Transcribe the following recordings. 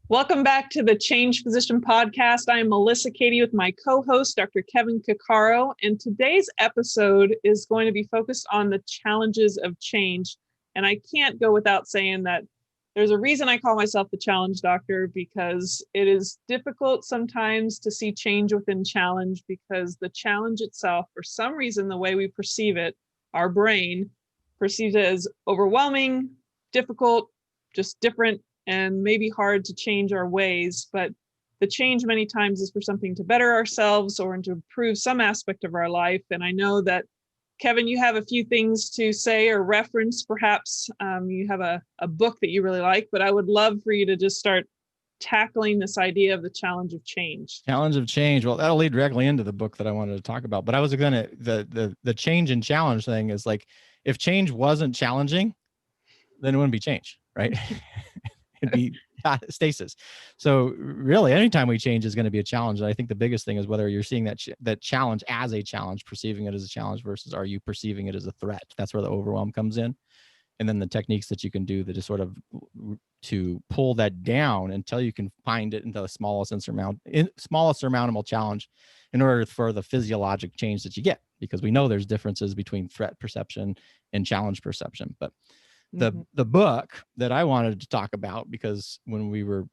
Welcome back to the Change Physician Podcast. I am Melissa Cady with my co-host, Dr. Kevin Cuccaro, and today's episode is going to be focused on the challenges of change. And I can't go without saying that there's a reason I call myself the challenge doctor, because it is difficult sometimes to see change within challenge, because the challenge itself, for some reason, the way we perceive it, our brain perceives it as overwhelming, difficult, just different, and maybe hard to change our ways. But the change many times is for something to better ourselves or to improve some aspect of our life. And I know that, Kevin, you have a few things to say or reference. Perhaps you have a book that you really like, but I would love for you to just start tackling this idea of the challenge of change. Challenge of change. Well, that'll lead directly into the book that I wanted to talk about. But I was going to, the change and challenge thing is like, if change wasn't challenging, then it wouldn't be change, right? It'd be stasis. So really, anytime we change is going to be a challenge. And I think the biggest thing is whether you're seeing that challenge as a challenge, perceiving it as a challenge, versus are you perceiving it as a threat? That's where the overwhelm comes in. And then the techniques that you can do that is sort of to pull that down until you can find it into the smallest surmountable challenge in order for the physiologic change that you get, because we know there's differences between threat perception and challenge perception. But the book that I wanted to talk about, because when we were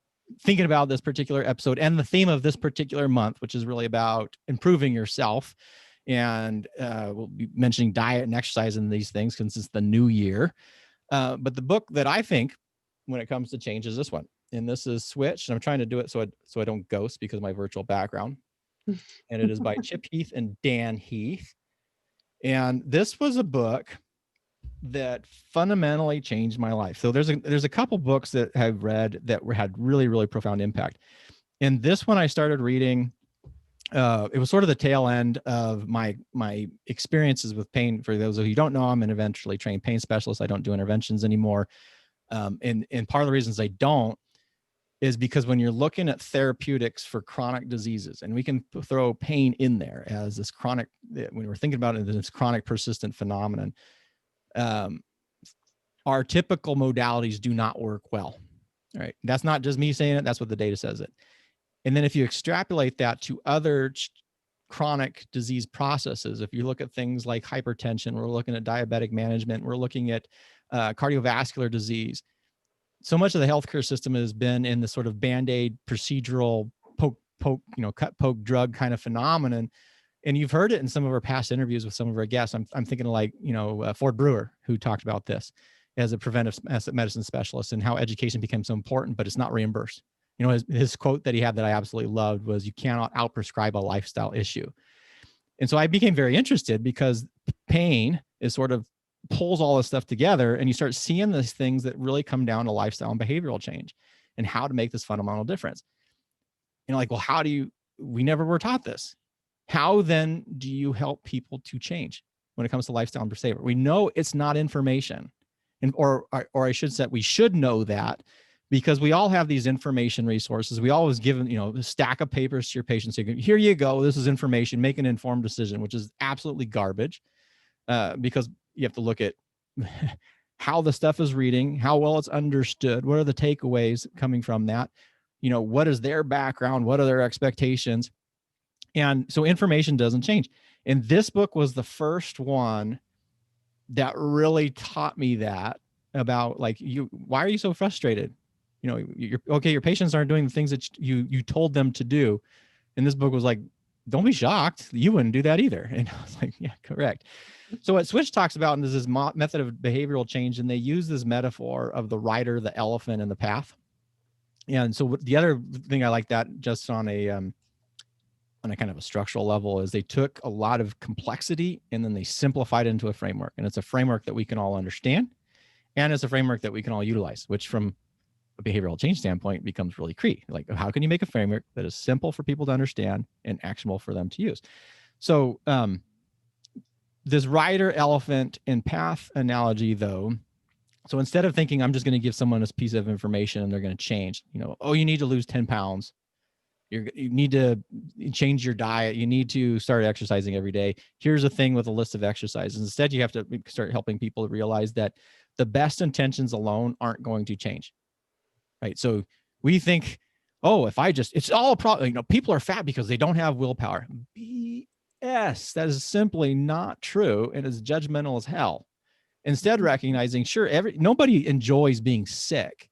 thinking about this particular episode and the theme of this particular month, which is really about improving yourself, and we'll be mentioning diet and exercise and these things since it's the new year. But the book that I think when it comes to change is this one. And this is Switch. And I'm trying to do it so I don't ghost because of my virtual background. And it is by Chip Heath and Dan Heath. And this was a book that fundamentally changed my life. So there's a couple books that I've read that had really, really profound impact. And this one I started reading, it was sort of the tail end of my experiences with pain. For those of you who don't know, I'm an eventually trained pain specialist. I don't do interventions anymore. And part of the reasons I don't is because when you're looking at therapeutics for chronic diseases, and we can throw pain in there as this chronic, when we're thinking about it, this chronic persistent phenomenon, our typical modalities do not work well. All right. That's not just me saying it. That's what the data says it. And then if you extrapolate that to other chronic disease processes, if you look at things like hypertension, we're looking at diabetic management, we're looking at cardiovascular disease. So much of the healthcare system has been in the sort of Band-Aid procedural cut, poke, drug kind of phenomenon. And you've heard it in some of our past interviews with some of our guests. I'm thinking of like, Ford Brewer, who talked about this as a preventive medicine specialist and how education became so important, but it's not reimbursed. His quote that he had that I absolutely loved was, "You cannot outprescribe a lifestyle issue." And so I became very interested because pain is sort of pulls all this stuff together, and you start seeing these things that really come down to lifestyle and behavioral change and how to make this fundamental difference. Like, well, we never were taught this. How then do you help people to change when it comes to lifestyle and behavior? We know it's not information, or I should say we should know that, because we all have these information resources. We always give a stack of papers to your patients. So here you go. This is information. Make an informed decision, which is absolutely garbage, because you have to look at how the stuff is reading, how well it's understood, what are the takeaways coming from that, what is their background, what are their expectations. And so information doesn't change. And this book was the first one that really taught me that about, like, why are you so frustrated? You're okay. Your patients aren't doing the things that you told them to do. And this book was like, don't be shocked. You wouldn't do that either. And I was like, yeah, correct. So what Switch talks about, and this is method of behavioral change, and they use this metaphor of the rider, the elephant, and the path. And so the other thing I like that just on a kind of a structural level is they took a lot of complexity and then they simplified it into a framework. And it's a framework that we can all understand. And it's a framework that we can all utilize, which from a behavioral change standpoint becomes really key. Like, how can you make a framework that is simple for people to understand and actionable for them to use? So this rider, elephant, and path analogy, though, so instead of thinking I'm just going to give someone this piece of information and they're going to change, you need to lose 10 pounds. You need to change your diet. You need to start exercising every day. Here's a thing with a list of exercises. Instead, you have to start helping people realize that the best intentions alone aren't going to change, right? So we think oh, if I just, it's all a problem. You know, people are fat because they don't have willpower. BS. That is simply not true, and is judgmental as hell. Instead, recognizing, sure, nobody enjoys being sick,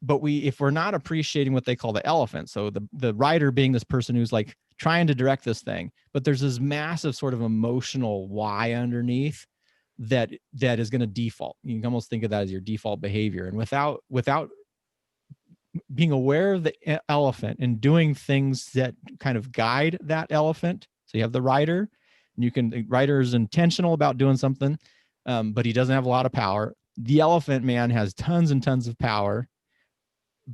but if we're not appreciating what they call the elephant, so the writer being this person who's like trying to direct this thing, but there's this massive sort of emotional why underneath that is going to default. You can almost think of that as your default behavior, and without being aware of the elephant and doing things that kind of guide that elephant. So you have the writer, and the writer is intentional about doing something, but he doesn't have a lot of power. The elephant man has tons and tons of power,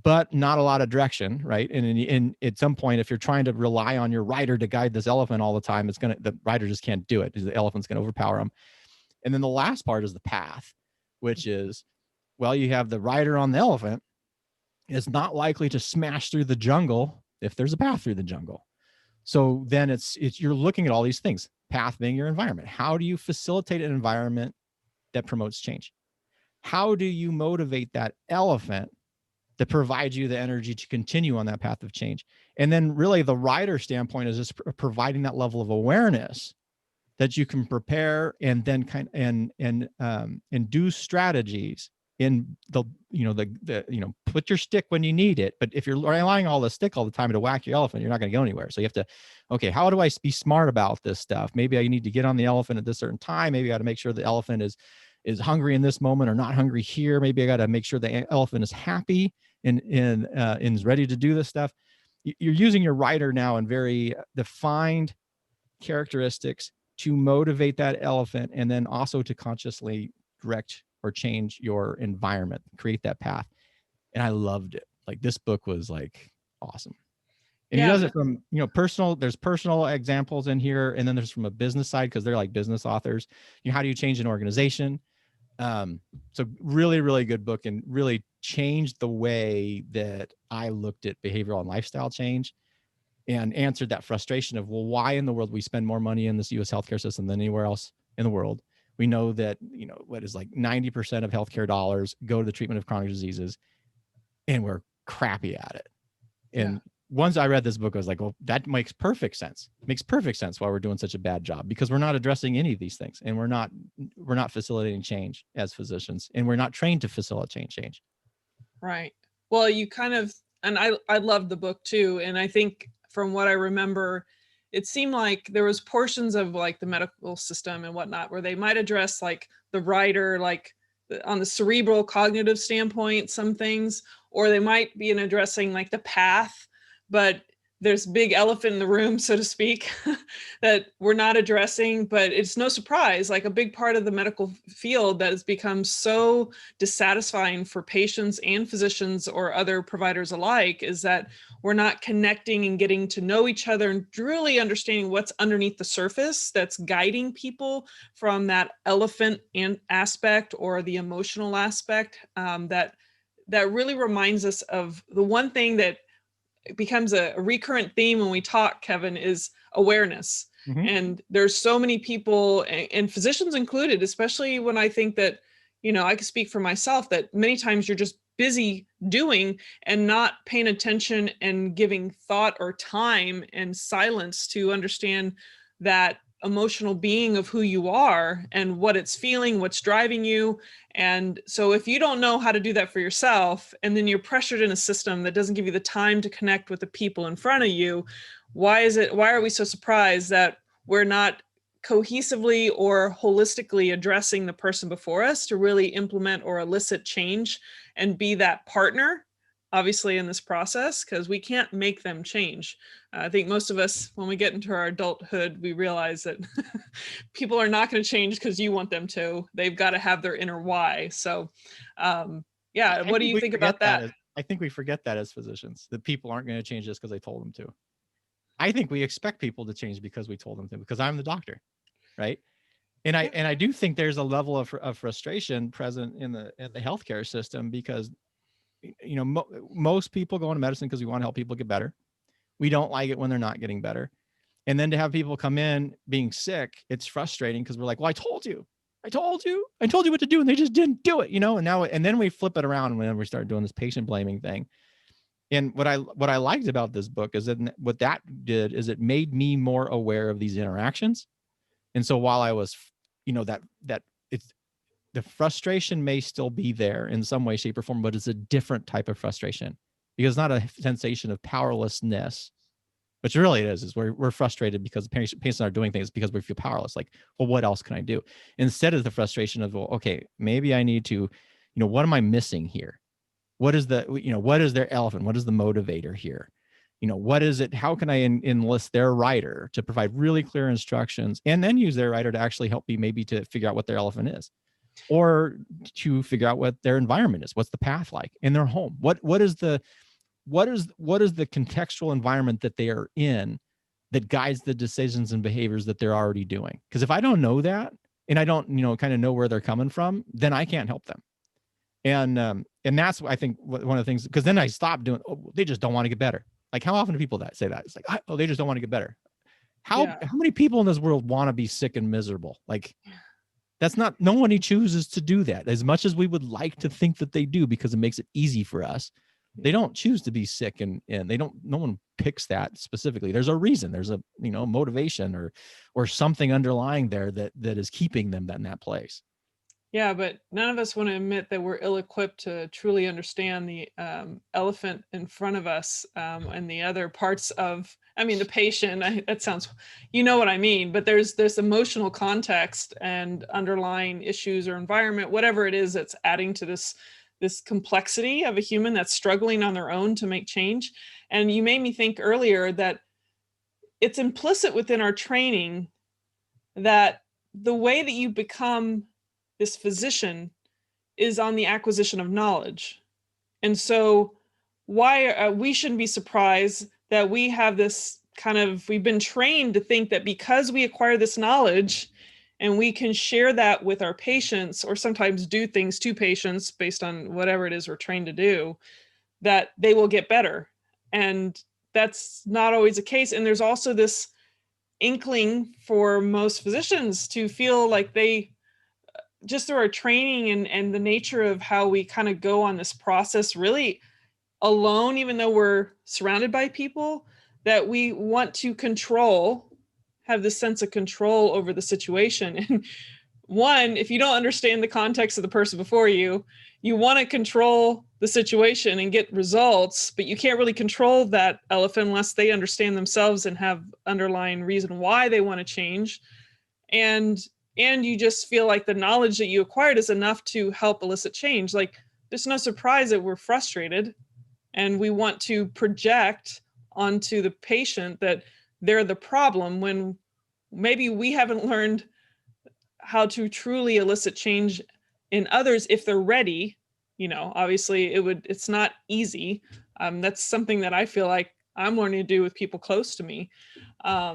but not a lot of direction, right? And at some point, if you're trying to rely on your rider to guide this elephant all the time, the rider just can't do it, because the elephant's going to overpower him. And then the last part is the path, which is, well, you have the rider on the elephant is not likely to smash through the jungle if there's a path through the jungle. So then it's you're looking at all these things, path being your environment. How do you facilitate an environment that promotes change? How do you motivate that elephant that provides you the energy to continue on that path of change? And then really the rider standpoint is just providing that level of awareness that you can prepare and then and do strategies in the put your stick when you need it. But if you're relying on the stick all the time to whack your elephant, you're not going to go anywhere. So you have to, okay, how do I be smart about this stuff? Maybe I need to get on the elephant at this certain time. Maybe I got to make sure the elephant is hungry in this moment or not hungry here. Maybe I got to make sure the elephant is happy and is ready to do this stuff. You're using your rider now in very defined characteristics to motivate that elephant, and then also to consciously direct or change your environment, create that path. And I loved it. Like, this book was like awesome. And he does it from, personal, there's personal examples in here. And then there's from a business side, because they're like business authors. How do you change an organization? So really, really good book, and really changed the way that I looked at behavioral and lifestyle change, and answered that frustration of, well, why in the world we spend more money in this U.S. healthcare system than anywhere else in the world? We know that, what is like 90% of healthcare dollars go to the treatment of chronic diseases, and we're crappy at it. And once I read this book, I was like, well, that makes perfect sense. It makes perfect sense why we're doing such a bad job, because we're not addressing any of these things, and we're not facilitating change as physicians, and we're not trained to facilitate change. Right. Well, you kind of, and I loved the book too. And I think from what I remember, it seemed like there was portions of like the medical system and whatnot where they might address like the writer, like on the cerebral cognitive standpoint, some things, or they might be in addressing like the path, but there's big elephant in the room, so to speak, that we're not addressing. But it's no surprise, like a big part of the medical field that has become so dissatisfying for patients and physicians or other providers alike is that we're not connecting and getting to know each other and really understanding what's underneath the surface that's guiding people from that elephant aspect or the emotional aspect, that really reminds us of the one thing that becomes a recurrent theme when we talk, Kevin, is awareness. Mm-hmm. And there's so many people, and physicians included, especially when I think that, I can speak for myself, that many times you're just busy doing and not paying attention and giving thought or time and silence to understand that emotional being of who you are and what it's feeling, what's driving you. And so if you don't know how to do that for yourself, and then you're pressured in a system that doesn't give you the time to connect with the people in front of you, why are we so surprised that we're not cohesively or holistically addressing the person before us to really implement or elicit change and be that partner, obviously, in this process, because we can't make them change. I think most of us, when we get into our adulthood, we realize that people are not going to change because you want them to. They've got to have their inner why. So, what do you think about that? I think we forget that as physicians, that people aren't going to change just because I told them to. I think we expect people to change because we told them to, because I'm the doctor, right? And I do think there's a level of frustration present in the healthcare system, because most people go into medicine because we want to help people get better. We don't like it when they're not getting better. And then to have people come in being sick, it's frustrating, because we're like, well, I told you what to do, and they just didn't do it, and then we flip it around when we start doing this patient blaming thing. And what I liked about this book is that what that did is it made me more aware of these interactions. And so while I was, that it's, the frustration may still be there in some way, shape, or form, but it's a different type of frustration, because it's not a sensation of powerlessness, which really it is we're frustrated because the patients aren't doing things because we feel powerless. Like, well, what else can I do? Instead of the frustration of, well, okay, maybe I need to, what am I missing here? What is what is their elephant? What is the motivator here? What is it? How can I enlist their writer to provide really clear instructions, and then use their writer to actually help me maybe to figure out what their elephant is, or to figure out what their environment is. What's the path like in their home? What is the contextual environment that they are in that guides the decisions and behaviors that they're already doing? Because if I don't know that, and I don't, kind of know where they're coming from, then I can't help them. And that's, I think, one of the things, because then I stopped doing, oh, they just don't want to get better. Like, how often do people say that? It's like, oh, they just don't want to get better. How many people in this world want to be sick and miserable? Like, that's not, no one chooses to do that, as much as we would like to think that they do, because it makes it easy for us. They don't choose to be sick, and they don't, no one picks that specifically. There's a reason, there's a, motivation or something underlying there that is keeping them in that place. Yeah, but none of us want to admit that we're ill-equipped to truly understand the elephant in front of us, and the other parts of, the patient. That sounds, what I mean. But there's emotional context and underlying issues or environment, whatever it is, that's adding to this complexity of a human that's struggling on their own to make change. And you made me think earlier that it's implicit within our training that the way that you become this physician is on the acquisition of knowledge. And so why we shouldn't be surprised that we have this we've been trained to think that because we acquire this knowledge and we can share that with our patients, or sometimes do things to patients based on whatever it is we're trained to do, that they will get better. And that's not always the case. And there's also this inkling for most physicians to feel like they, just through our training and the nature of how we kind of go on this process really alone, even though we're surrounded by people, that we want to have this sense of control over the situation. And one, if you don't understand the context of the person before you, you want to control the situation and get results, but you can't really control that elephant unless they understand themselves and have underlying reason why they want to change. And you just feel like the knowledge that you acquired is enough to help elicit change. Like, there's no surprise that we're frustrated and we want to project onto the patient that they're the problem, when maybe we haven't learned how to truly elicit change in others if they're ready. Obviously it's not easy. That's something that I feel like I'm learning to do with people close to me. I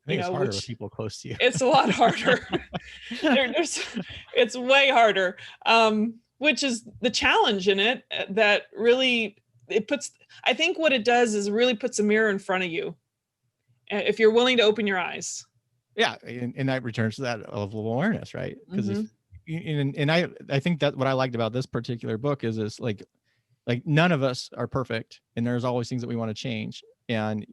think it's harder with people close to you. It's a lot harder. It's way harder, which is the challenge in it, that really I think what it does is really puts a mirror in front of you, if you're willing to open your eyes. Yeah, and that returns to that level of awareness, right? Because I think that what I liked about this particular book is like none of us are perfect, and there's always things that we want to change, and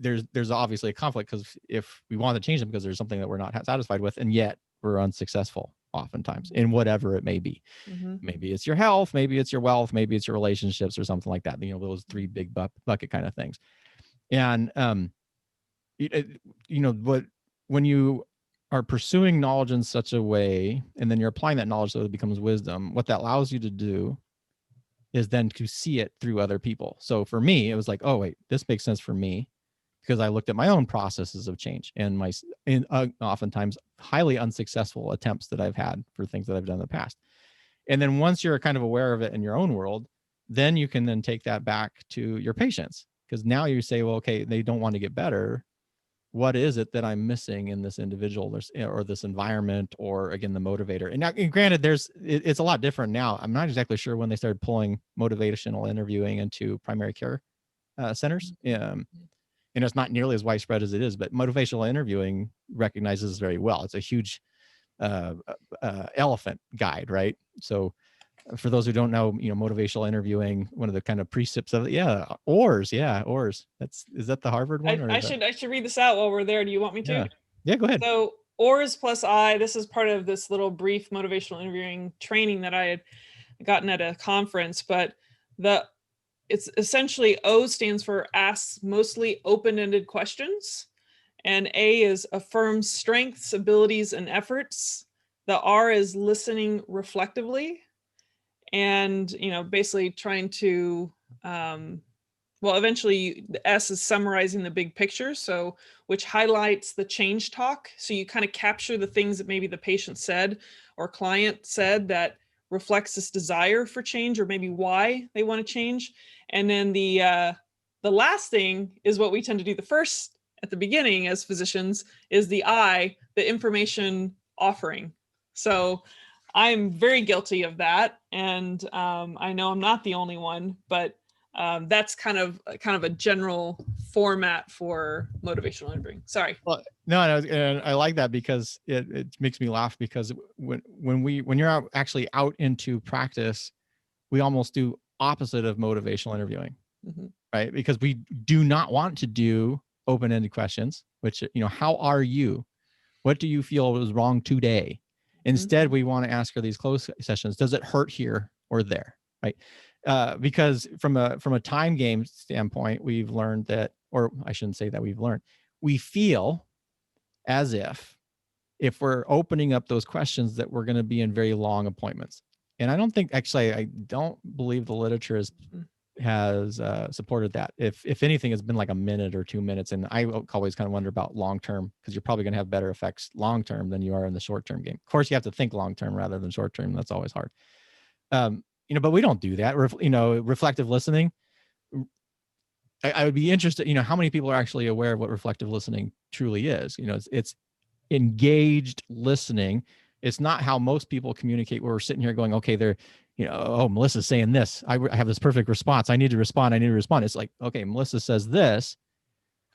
there's obviously a conflict, because if we want to change them because there's something that we're not satisfied with, and yet we're unsuccessful oftentimes in whatever it may be. Maybe it's your health, maybe it's your wealth, maybe it's your relationships, or something like that. Those three big bucket kind of things. And but when you are pursuing knowledge in such a way, and then you're applying that knowledge so it becomes wisdom, what that allows you to do is then to see it through other people. So for me, it was like, oh wait, this makes sense for me, because I looked at my own processes of change and oftentimes highly unsuccessful attempts that I've had for things that I've done in the past. And then once you're kind of aware of it in your own world, then you can then take that back to your patients, because now you say, well, okay, they don't want to get better. What is it that I'm missing in this individual or this environment, or again, the motivator? And now, granted, it's a lot different now. I'm not exactly sure when they started pulling motivational interviewing into primary care centers. And it's not nearly as widespread as it is, but motivational interviewing recognizes very well. It's a huge elephant guide, right? So For those who don't know, motivational interviewing, one of the kind of precepts of it. Yeah. ORS. Yeah. ORS. Is that the Harvard one? I should read this out while we're there. Do you want me to? Yeah. Yeah, go ahead. So ORS plus I, this is part of this little brief motivational interviewing training that I had gotten at a conference, but it's essentially O stands for asks mostly open-ended questions, and A is affirms strengths, abilities, and efforts. The R is listening reflectively, and basically trying to eventually the S is summarizing the big picture, so which highlights the change talk. So you kind of capture the things that maybe the patient said or client said that reflects this desire for change, or maybe why they want to change. And then the last thing is what we tend to do the first at the beginning as physicians, is the I, the information offering. So I'm very guilty of that, and I know I'm not the only one, but that's kind of a general format for motivational interviewing. Sorry. Well, no, and I like that because it makes me laugh, because when you're actually out into practice, we almost do opposite of motivational interviewing, right? Because we do not want to do open-ended questions, which, how are you? What do you feel was wrong today? Instead, we want to ask her these closed sessions. Does it hurt here or there, right? Because from a time game standpoint, we've learned that, or I shouldn't say that we've learned, we feel as if we're opening up those questions that we're going to be in very long appointments. And I don't think, actually, I don't believe the literature has supported that. If anything, it's been like a minute or 2 minutes. And I always kind of wonder about long-term, because you're probably going to have better effects long-term than you are in the short-term game. Of course, you have to think long-term rather than short-term. That's always hard. But we don't do that. Reflective listening. I would be interested, how many people are actually aware of what reflective listening truly is? It's engaged listening. It's not how most people communicate, where we're sitting here going, okay, they're, oh, Melissa's saying this. I have this perfect response. I need to respond. It's like, okay, Melissa says this,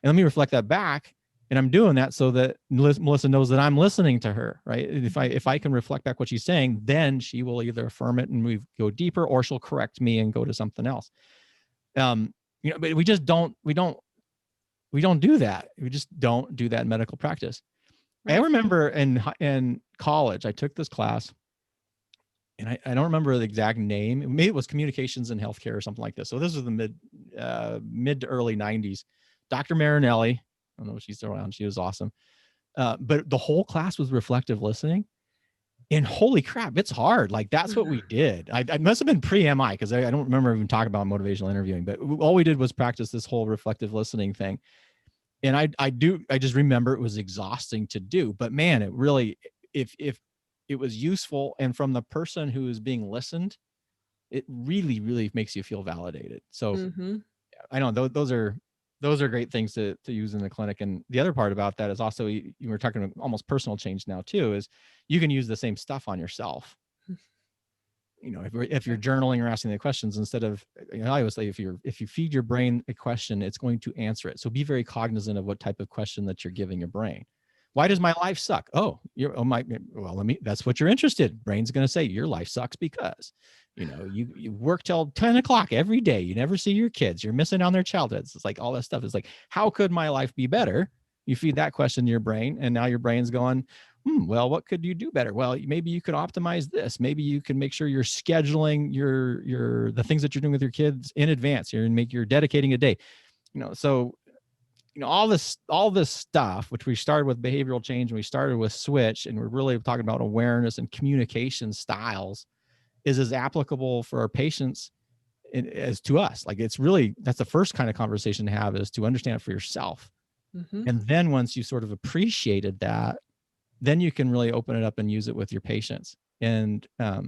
and let me reflect that back. And I'm doing that so that Melissa knows that I'm listening to her, right? If I can reflect back what she's saying, then she will either affirm it and we go deeper, or she'll correct me and go to something else. But we just don't do that. We just don't do that in medical practice. Right. I remember in college, I took this class, and I don't remember the exact name. Maybe it was communications in healthcare or something like this. So this was the mid to early 90s. Dr. Marinelli, I don't know if she's still around. She was awesome. But the whole class was reflective listening. And holy crap, it's hard. Like, that's what we did. I must have been pre-MI, because I don't remember even talking about motivational interviewing, but all we did was practice this whole reflective listening thing. And I just remember it was exhausting to do, but man, it really, if it was useful, and from the person who is being listened, it really, really makes you feel validated. So I know those are great things to use in the clinic. And the other part about that is also, you were talking about almost personal change now too, is you can use the same stuff on yourself. If you're journaling or asking the questions, instead of, I always say, if you feed your brain a question, it's going to answer it. So be very cognizant of what type of question that you're giving your brain. Why does my life suck? That's what you're interested in. Brain's going to say your life sucks because, you work till 10 o'clock every day. You never see your kids. You're missing on their childhoods. It's like all that stuff is like, how could my life be better? You feed that question to your brain, and now your brain's going, well, what could you do better? Well, maybe you could optimize this. Maybe you can make sure you're scheduling the things that you're doing with your kids in advance. You're dedicating a day, so, all this stuff, which we started with behavioral change and we started with switch, and we're really talking about awareness and communication styles, is as applicable for our patients as to us. Like, it's really, that's the first kind of conversation to have, is to understand it for yourself. And then once you sort of appreciated that, then you can really open it up and use it with your patients. And I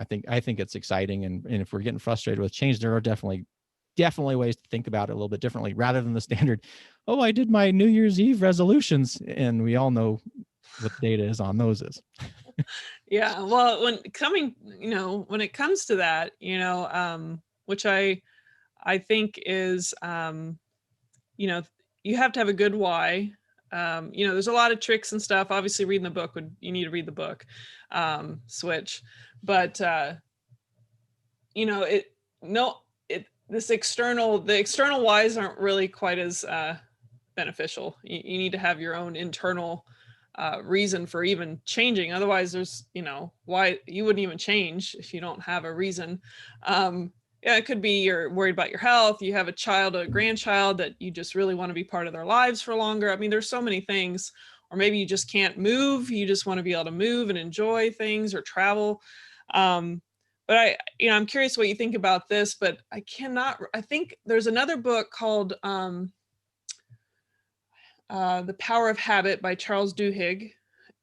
think it's exciting. And if we're getting frustrated with change, there are definitely ways to think about it a little bit differently, rather than the standard, oh, I did my New Year's Eve resolutions. And we all know what the data is on those is. Yeah. Well, when it comes to that, which I think is, you have to have a good why. There's a lot of tricks and stuff. Obviously, reading the book you need to read the book, Switch. But you know, the external whys aren't really quite as beneficial. You need to have your own internal reason for even changing. Otherwise, there's, why you wouldn't even change if you don't have a reason. Yeah, it could be you're worried about your health. You have a child, a grandchild that you just really want to be part of their lives for longer. I mean, there's so many things. Or maybe you just can't move. You just want to be able to move and enjoy things or travel. But I'm curious what you think about this, but I think there's another book called The Power of Habit by Charles Duhigg.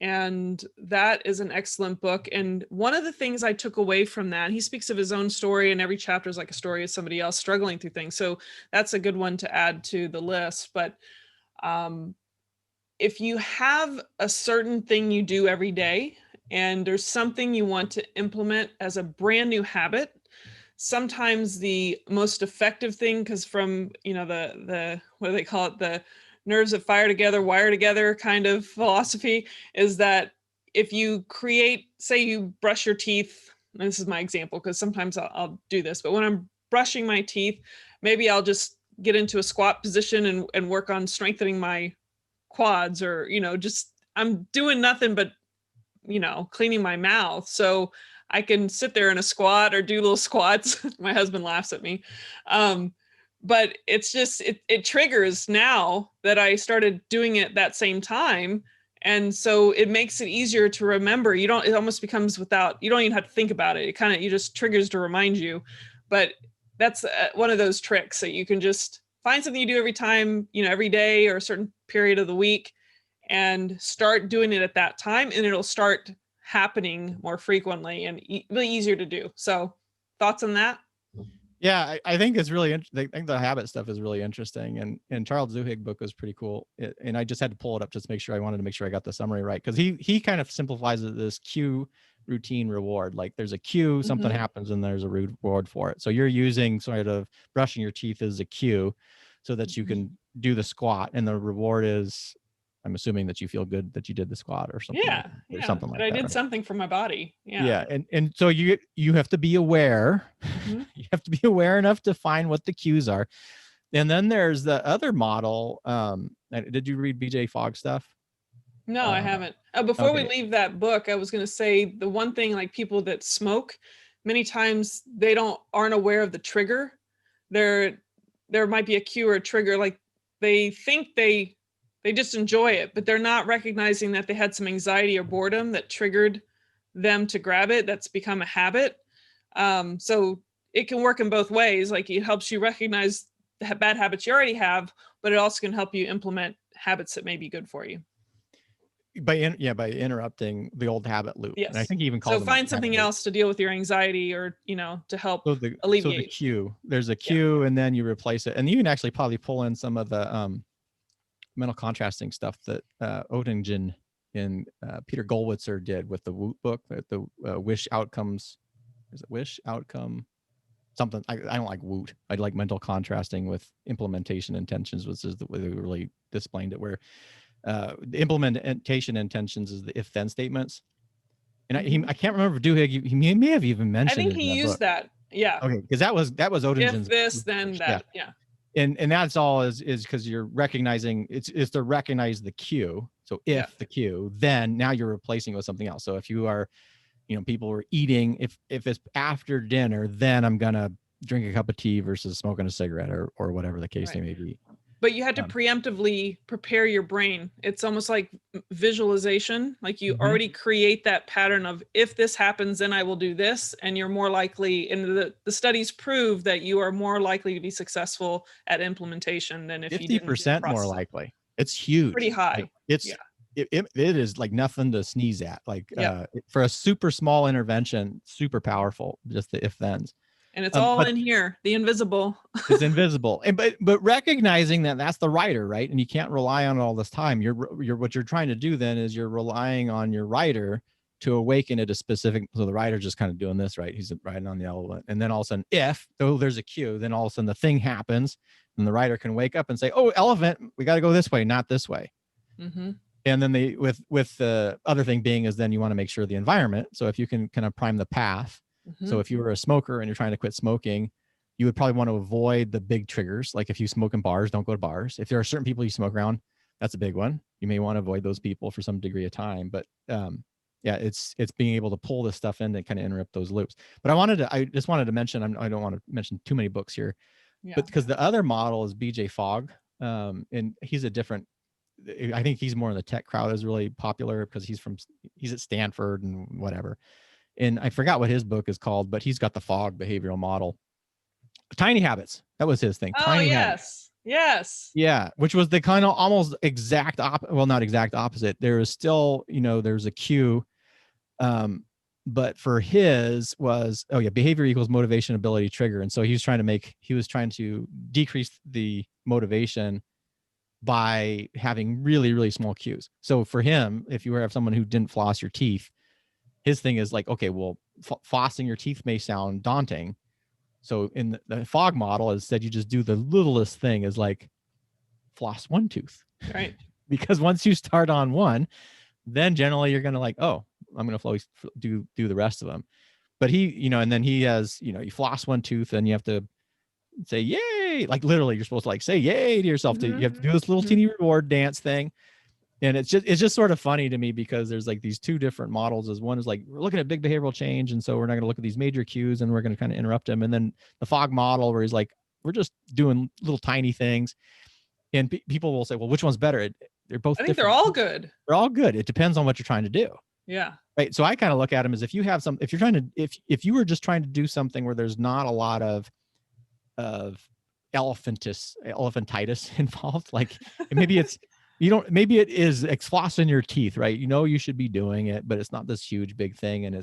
And that is an excellent book. And one of the things I took away from that, he speaks of his own story, and every chapter is like a story of somebody else struggling through things. So that's a good one to add to the list. But if you have a certain thing you do every day, and there's something you want to implement as a brand new habit, sometimes the most effective thing, because from, the what do they call it? The nerves that fire together, wire together kind of philosophy, is that if you say you brush your teeth, and this is my example, because sometimes I'll do this, but when I'm brushing my teeth, maybe I'll just get into a squat position and work on strengthening my quads, or, just I'm doing nothing but, cleaning my mouth. So I can sit there in a squat or do little squats. My husband laughs at me. But it's just, it triggers now that I started doing it that same time. And so it makes it easier to remember. It almost becomes you don't even have to think about it. You just triggers to remind you. But that's one of those tricks that you can just find something you do every time, every day or a certain period of the week, and start doing it at that time, and it'll start happening more frequently and really easier to do. So thoughts on that? Yeah, I think it's really interesting. I think the habit stuff is really interesting, and Charles Duhigg book was pretty cool. And I just had to pull it up just to make sure. I wanted to make sure I got the summary right, because he kind of simplifies it, this cue, routine, reward. Like there's a cue, something happens, and there's a reward for it. So you're using sort of brushing your teeth as a cue, so that you can do the squat, and the reward is, I'm assuming that you feel good that you did the squat or something. Yeah, or something like that. I did something for my body. Yeah. Yeah, and so you have to be aware. You have to be aware enough to find what the cues are. And then there's the other model. Did you read BJ Fogg stuff? No, I haven't. Before we leave that book, I was going to say the one thing, like people that smoke, many times they aren't aware of the trigger. There might be a cue or a trigger, like they think they just enjoy it, but they're not recognizing that they had some anxiety or boredom that triggered them to grab it. That's become a habit. So it can work in both ways. Like it helps you recognize the bad habits you already have, but it also can help you implement habits that may be good for you. By interrupting the old habit loop. Yes. And I think he even calls so find something else to deal with your anxiety, or to help alleviate. So the cue, there's a cue, and then you replace it. And you can actually probably pull in some of the mental contrasting stuff that Oettingen and Peter Gollwitzer did with the Woot book, the wish outcomes. Is it wish outcome? Something. I don't like Woot. I like mental contrasting with implementation intentions, which is the way they really explained it, where the implementation intentions is the if-then statements. And I can't remember Duhigg. He may have even mentioned. I think he used that. Yeah. Okay, because that was Oettingen's. If this, then that. Yeah. And that's all is because you're recognizing it's to recognize the cue. So if the cue, then now you're replacing it with something else. So if you are, people are eating, if it's after dinner, then I'm gonna drink a cup of tea versus smoking a cigarette or whatever the case may be. But you had to preemptively prepare your brain. It's almost like visualization. Like you already create that pattern of, if this happens, then I will do this. And you're more likely, and the studies prove that you are more likely to be successful at implementation than if 50% you 50% more likely. It's huge. Pretty high. It is like nothing to sneeze at. Like for a super small intervention, super powerful, just the if-thens. And it's all in here, the invisible. It's invisible. And but recognizing that that's the writer, right? And you can't rely on it all this time. What you're trying to do then is you're relying on your writer to awaken at a specific. So the writer's just kind of doing this, right? He's riding on the elephant, and then all of a sudden, there's a cue, then all of a sudden the thing happens, and the writer can wake up and say, "Oh, elephant, we got to go this way, not this way." And then with the other thing being is then you want to make sure the environment. So if you can kind of prime the path. So if you were a smoker and you're trying to quit smoking, you would probably want to avoid the big triggers. Like if you smoke in bars, don't go to bars. If there are certain people you smoke around, that's a big one. You may want to avoid those people for some degree of time. But yeah, it's being able to pull this stuff in that kind of interrupt those loops. But I just wanted to mention, I don't want to mention too many books here, but because the other model is BJ Fogg, and he's a different, I think he's more in the tech crowd, is really popular because he's at Stanford and whatever. And I forgot what his book is called, but he's got the Fogg behavioral model. Tiny habits. That was his thing. Oh, Tiny habits. Yes. Yeah. Which was the kind of almost exact well, not exact opposite. There is still, there's a cue. But for his was, behavior equals motivation, ability, trigger. And so he was trying to decrease the motivation by having really, really small cues. So for him, if you have someone who didn't floss your teeth, his thing is like, okay, well, flossing your teeth may sound daunting. So in the Fogg model, instead you just do the littlest thing, is like floss one tooth. Right. Because once you start on one, then generally you're going to like, oh, I'm going to do the rest of them. But he, and then he has, you floss one tooth and you have to say, yay. Like literally you're supposed to like say yay to yourself. You have to do this little teeny reward dance thing. And it's just sort of funny to me because there's like these two different models. As one is like, we're looking at big behavioral change. And so we're not going to look at these major cues and we're going to kind of interrupt them. And then the Fogg model where he's like, we're just doing little tiny things. And people will say, well, which one's better? They're both different. They're all good. They're all good. It depends on what you're trying to do. Yeah. Right. So I kind of look at them as if you have if you're trying to, if you were just trying to do something where there's not a lot of elephantitis involved, like maybe maybe it is flossing your teeth, right? You should be doing it, but it's not this huge big thing. And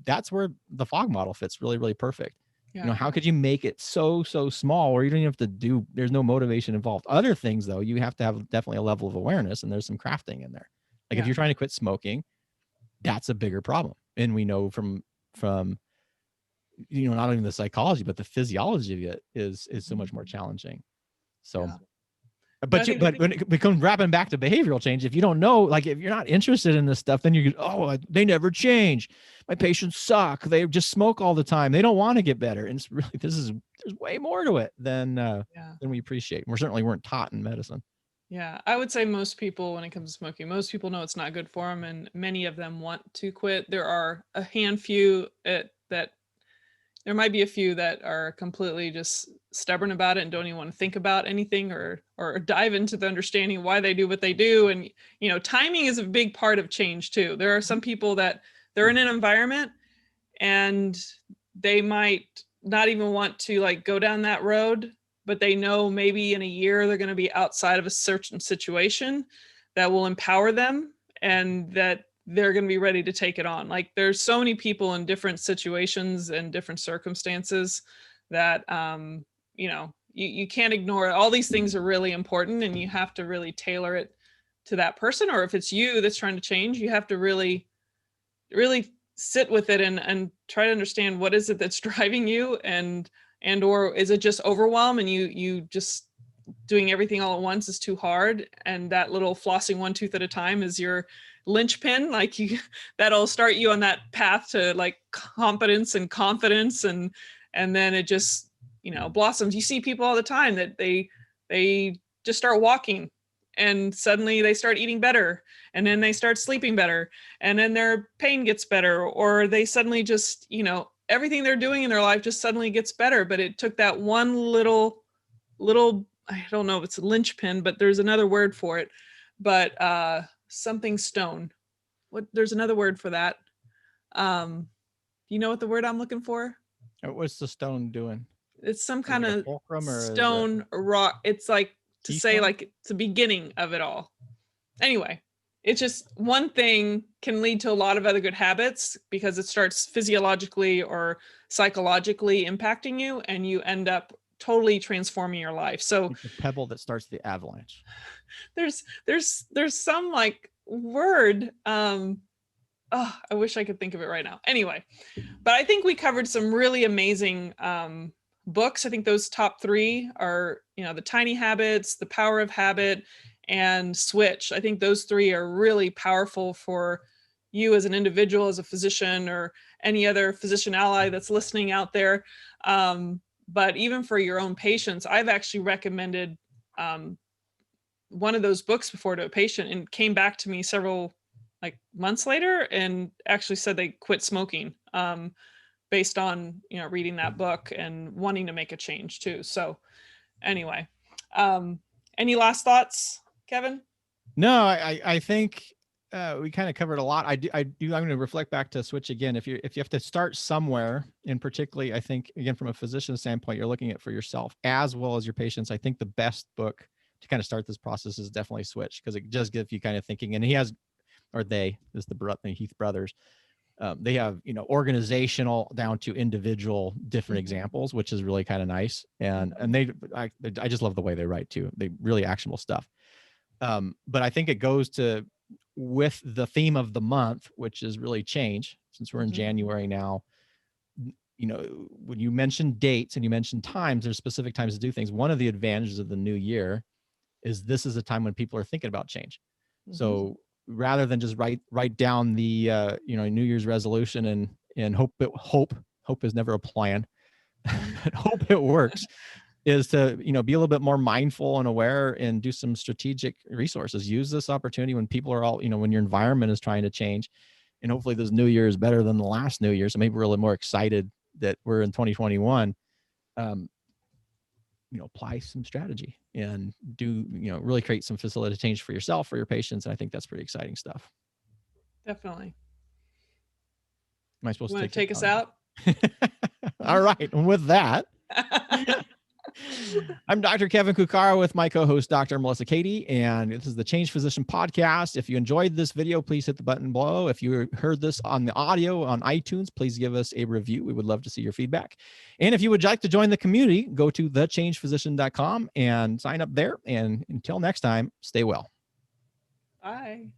that's where the Fogg model fits really, really perfect. Yeah. How could you make it so small where you don't even have to there's no motivation involved? Other things though, you have to have definitely a level of awareness, and there's some crafting in there. Like if you're trying to quit smoking, that's a bigger problem. And we know from not only the psychology, but the physiology of it is so much more challenging. So but when it becomes wrapping back to behavioral change, if you don't know, like if you're not interested in this stuff, then you go, they never change. My patients suck. They just smoke all the time. They don't want to get better. And it's really, there's way more to it than we appreciate. We certainly weren't taught in medicine. Yeah, I would say most people, when it comes to smoking, most people know it's not good for them, and many of them want to quit. There are a handful that there might be a few that are completely just stubborn about it and don't even want to think about anything or dive into the understanding why they do what they do. And, timing is a big part of change too. There are some people that they're in an environment and they might not even want to like go down that road, but they know maybe in a year they're going to be outside of a certain situation that will empower them and that they're going to be ready to take it on. Like there's so many people in different situations and different circumstances that, you can't ignore it. All these things are really important and you have to really tailor it to that person. Or if it's you that's trying to change, you have to really, really sit with it and try to understand what is it that's driving you or is it just overwhelm and you just doing everything all at once is too hard. And that little flossing one tooth at a time is your linchpin, like that'll start you on that path to like competence and confidence. And then it just, blossoms. You see people all the time that they just start walking and suddenly they start eating better and then they start sleeping better and then their pain gets better, or they suddenly just, everything they're doing in their life just suddenly gets better. But it took that one little, I don't know if it's a linchpin, but there's another word for it, but something stone. There's another word for that. You know what the word I'm looking for? What's the stone doing? It's some kind of stone or rock. It's like to say like it's the beginning of it all. Anyway, it's just one thing can lead to a lot of other good habits because it starts physiologically or psychologically impacting you and you end up totally transforming your life. So it's the pebble that starts the avalanche. There's some like word. I wish I could think of it right now. Anyway, but I think we covered some really amazing books. I think those top three are, The Tiny Habits, The Power of Habit, and Switch. I think those three are really powerful for you as an individual, as a physician, or any other physician ally that's listening out there. But even for your own patients, I've actually recommended one of those books before to a patient, and came back to me several like months later and actually said they quit smoking, based on, you know, reading that book and wanting to make a change too. So anyway, any last thoughts, Kevin? No, I think we kind of covered a lot. I'm going to reflect back to switch again. If you have to start somewhere, and particularly, I think again from a physician standpoint, you're looking at for yourself as well as your patients. I think the best book to kind of start this process is definitely Switch, because it does get you kind of thinking. And he has, or they, is the Heath brothers. They have, you know, organizational down to individual different examples, which is really kind of nice. And I just love the way they write too. They really actionable stuff. But I think it goes to with the theme of the month, which is really change, since we're in January now. You know, when you mention dates and you mention times, there's specific times to do things. One of the advantages of the new year is this is a time when people are thinking about change. So rather than just write down the you know, New Year's resolution and hope is never a plan, but hope it works, is to, you know, be a little bit more mindful and aware and do some strategic resources. Use this opportunity when people are all, you know, when your environment is trying to change, and hopefully this new year is better than the last new year. So maybe we're a little more excited that we're in 2021. You know, apply some strategy and do, you know, really create some facility change for yourself, for your patients. And I think that's pretty exciting stuff. Definitely. Am I supposed to take us out? All right. And with that, I'm Dr. Kevin Cuccaro with my co-host, Dr. Melissa Cady, and this is the Change Physician Podcast. If you enjoyed this video, please hit the button below. If you heard this on the audio on iTunes, please give us a review. We would love to see your feedback. And if you would like to join the community, go to thechangephysician.com and sign up there. And until next time, stay well. Bye.